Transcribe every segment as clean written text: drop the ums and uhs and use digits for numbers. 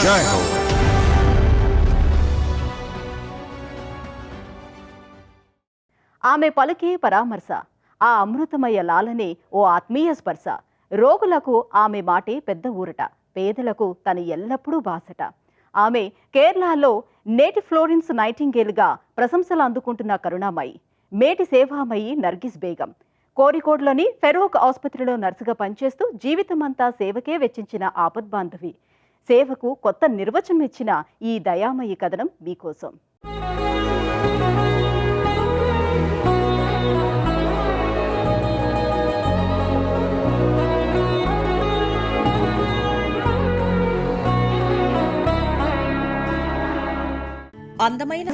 జై హో. ఆమె పలికే పరామర్శ, ఆ అమృతమయ లాలనే ఓ ఆత్మీయ స్పర్శ. రోగులకు ఆమె మాటే పెద్ద ఊరట, పేదలకు తను ఎల్లప్పుడూ బాసట. ఆమె కేరళలో నేటి ఫ్లోరెన్స్ నైటింగేల్గా ప్రశంసలు అందుకుంటున్న కరుణామయి, మేటి సేవామయి నర్గిస్ బేగం. కోరికోడ్లోని ఫెరోక్ ఆసుపత్రిలో నర్సుగా పనిచేస్తూ జీవితమంతా సేవకే వెచ్చించిన ఆపద్బాంధవి. సేవకు కొత్త నిర్వచనం ఇచ్చిన ఈ దయామయి కథనం మీకోసం. అందమైన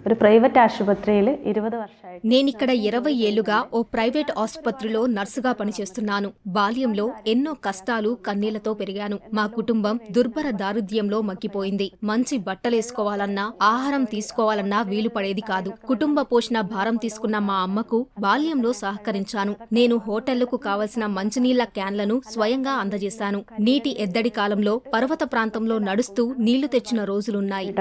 ഒരു പ്രൈവറ്റ് ആശുപത്രിയിൽ 20 വർഷമായി. నేనిక్కడ 20 ఏళ్లుగా ఓ ప్రైవేట్ ఆసుపత్రిలో నర్సుగా పనిచేస్తున్నాను. బాల్యంలో ఎన్నో కష్టాలు కన్నీళ్లతో పెరిగాను. మా కుటుంబం దుర్భర దారిద్ర్యంలో మగ్గిపోయింది. మంచి బట్టలేసుకోవాలన్నా, ఆహారం తీసుకోవాలన్నా వీలు పడేది కాదు. కుటుంబ పోషణ భారం తీసుకున్న మా అమ్మకు బాల్యంలో సహకరించాను. నేను హోటళ్లకు కావలసిన మంచినీళ్ల క్యాన్లను స్వయంగా అందజేశాను. నీటి ఎద్దడి కాలంలో పర్వత ప్రాంతంలో నడుస్తూ నీళ్లు తెచ్చిన రోజులున్నాయి.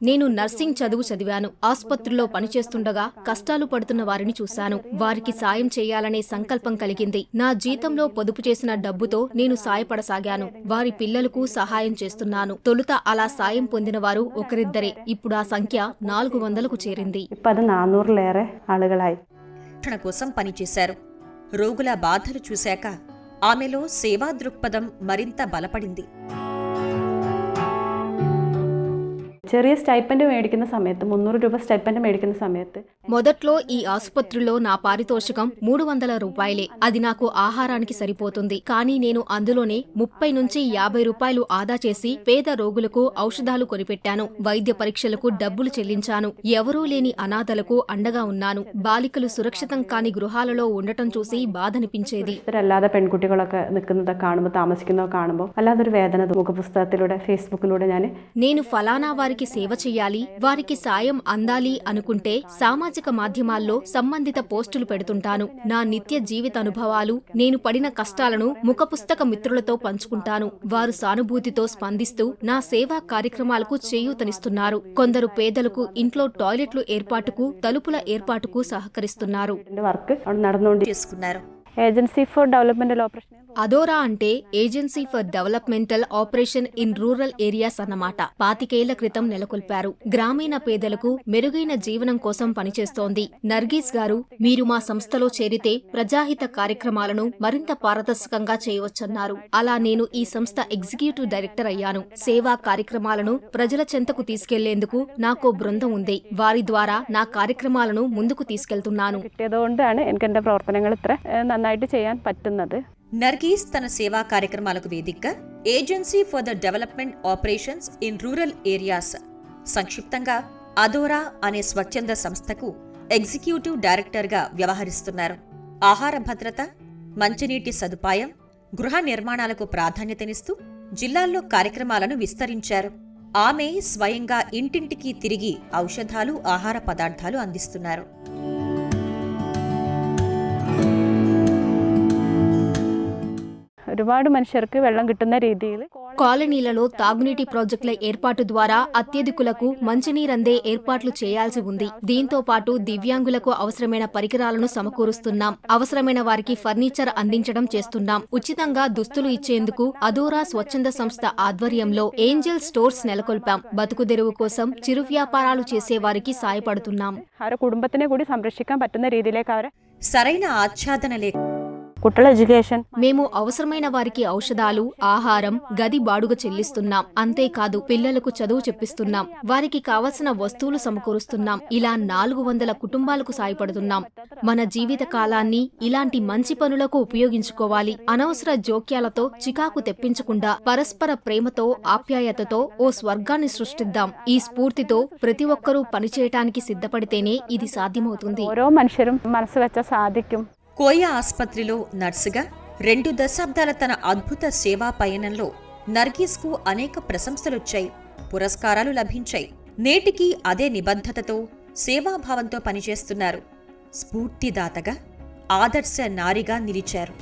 నేను నర్సింగ్ చదువు చదివాను. ఆసుపత్రిలో పనిచేస్తుండగా కష్టాలు పడుతున్న వారిని చూశాను. వారికి సాయం చేయాలనే సంకల్పం కలిగింది. నా జీతంలో పొదుపు చేసిన డబ్బుతో నేను సాయపడసాగాను. వారి పిల్లలకు సహాయం చేస్తున్నాను. తొలుత అలా సాయం పొందిన వారు ఒకరిద్దరే. ఇప్పుడు ఆ సంఖ్య 400కు చేరింది. రక్షణ కోసం పనిచేశారు. రోగుల బాధలు చూశాక ఆమెలో సేవా దృక్పథం మరింత బలపడింది. ചെറിയ സ്റ്റൈപ്പൻഡ് മേടിക്കുന്ന സമയത്ത് 300 രൂപ സ്റ്റൈപ്പൻഡ് മേടിക്കുന്ന സമയത്ത് మొదట్లో ఈ ఆసుపత్రిలో నా పారితోషికం 300 రూపాయలే. అది నాకు ఆహారానికి సరిపోతుంది. కానీ నేను అందులోనే 30 నుంచి 50 రూపాయలు ఆదా చేసి పేద రోగులకు ఔషధాలు కొనిపెట్టాను. వైద్య పరీక్షలకు డబ్బులు చెల్లించాను. ఎవరూ లేని అనాథలకు అండగా ఉన్నాను. బాలికలు సురక్షితం కాని గృహాలలో ఉండటం చూసి బాధనిపించేది. അല്ലാതെ പെൺകുട്ടികളൊക്കെ നിൽക്കുന്നതൊക്കെ കാണുമ്പോൾ താമസിക്കുന്നതൊക്കെ കാണുമ്പോൾ അല്ലാതൊരു വേദന മുഖപുസ്തകത്തിലൂടെ ഫേസ്ബുക്കിലൂടെ నేను ఫలానా వారికి సేవ చెయ్యాలి, వారికి సాయం అందాలి అనుకుంటే సామాజిక మాధ్యమాల్లో సంబంధిత పోస్టులు పెడుతుంటాను. నా నిత్య జీవిత అనుభవాలు, నేను పడిన కష్టాలను ముఖపుస్తక మిత్రులతో పంచుకుంటాను. వారు సానుభూతితో స్పందిస్తూ నా సేవా కార్యక్రమాలకు చేయూతనిస్తున్నారు. కొందరు పేదలకు ఇంట్లో టాయిలెట్లు ఏర్పాటుకు, తలుపుల ఏర్పాటుకు సహకరిస్తున్నారు. Agency for developmental operation. అదోరా అంటే agency for developmental operation in rural areas అన్నమాట. 25 ఏళ్ల క్రితం నెలకొల్పారు. గ్రామీణ పేదలకు మెరుగైన జీవనం కోసం పనిచేస్తోంది. నర్గీస్ గారు, మీరు మా సంస్థలో చేరితే ప్రజాహిత కార్యక్రమాలను మరింత పారదర్శకంగా చేయవచ్చన్నారు. అలా నేను ఈ సంస్థ ఎగ్జిక్యూటివ్ డైరెక్టర్ అయ్యాను. సేవా కార్యక్రమాలను ప్రజల చెంతకు తీసుకెళ్లేందుకు నాకో బృందం ఉంది. వారి ద్వారా నా కార్యక్రమాలను ముందుకు తీసుకెళ్తున్నాను. నర్గీస్ తన సేవా కార్యక్రమాలకు వేదికగా agency for the development operations in rural areas, సంక్షిప్తంగా అదోరా అనే స్వచ్ఛంద సంస్థకు ఎగ్జిక్యూటివ్ డైరెక్టర్గా వ్యవహరిస్తున్నారు. ఆహార భద్రత, మంచినీటి సదుపాయం, గృహ నిర్మాణాలకు ప్రాధాన్యతనిస్తూ జిల్లాల్లో కార్యక్రమాలను విస్తరించారు. ఆమె స్వయంగా ఇంటింటికి తిరిగి ఔషధాలు, ఆహార పదార్థాలు అందిస్తున్నారు. ഒരുപാട് മനുഷ്യർക്ക് വെള്ളം കിട്ടുന്ന രീതിയിൽ కాలనీలలో తాగునీటి ప్రాజెక్టుల ఏర్పాటు ద్వారా అత్యధికులకు మంచినీరందే ఏర్పాట్లు చేయాల్సి ఉంది. దీంతో పాటు దివ్యాంగులకు అవసరమైన పరికరాలను సమకూరుస్తున్నాం. అవసరమైన వారికి ఫర్నిచర్ అందించడం చేస్తున్నాం. ఉచితంగా దుస్తులు ఇచ్చేందుకు అదోరా స్వచ్ఛంద సంస్థ ఆధ్వర్యంలో ఏంజల్ స్టోర్స్ నెలకొల్పాం. బతుకుదెరువు కోసం చిరు వ్యాపారాలు చేసే వారికి సాయపడుతున్నాం. కుటుంబത്തിനെ കൂടി സംരക്ഷിക്കാൻ പറ്റുന്ന രീതിയിലേക്ക് അവരെ సరైన ఆచ్ఛాదన లేక కుట్టల ఎడ్యుకేషన్. మేము అవసరమైన వారికి ఔషధాలు, ఆహారం, గది బాడుగ చెల్లిస్తున్నాం. అంతేకాదు పిల్లలకు చదువు చెప్పిస్తున్నాం. వారికి కావలసిన వస్తువులు సమకూరుస్తున్నాం. ఇలా 400 కుటుంబాలకు సాయపడుతున్నాం. మన జీవిత కాలాన్ని ఇలాంటి మంచి పనులకు ఉపయోగించుకోవాలి. అనవసర జోక్యాలతో చికాకు తెప్పించకుండా పరస్పర ప్రేమతో, ఆప్యాయతతో ఓ స్వర్గాన్ని సృష్టిద్దాం. ఈ స్ఫూర్తితో ప్రతి ఒక్కరూ పనిచేయటానికి సిద్ధపడితేనే ఇది సాధ్యమవుతుంది. ఓరో మనుషులు మనసు వెచ్చ సాధిక్యం. కోయా ఆసుపత్రిలో నర్సుగా 2 దశాబ్దాల తన అద్భుత సేవా పయనంలో నర్గీస్కు అనేక ప్రశంసలొచ్చాయి, పురస్కారాలు లభించాయి. నేటికీ అదే నిబద్ధతతో, సేవాభావంతో పనిచేస్తున్నారు. స్ఫూర్తిదాతగా, ఆదర్శ నారిగా నిలిచారు.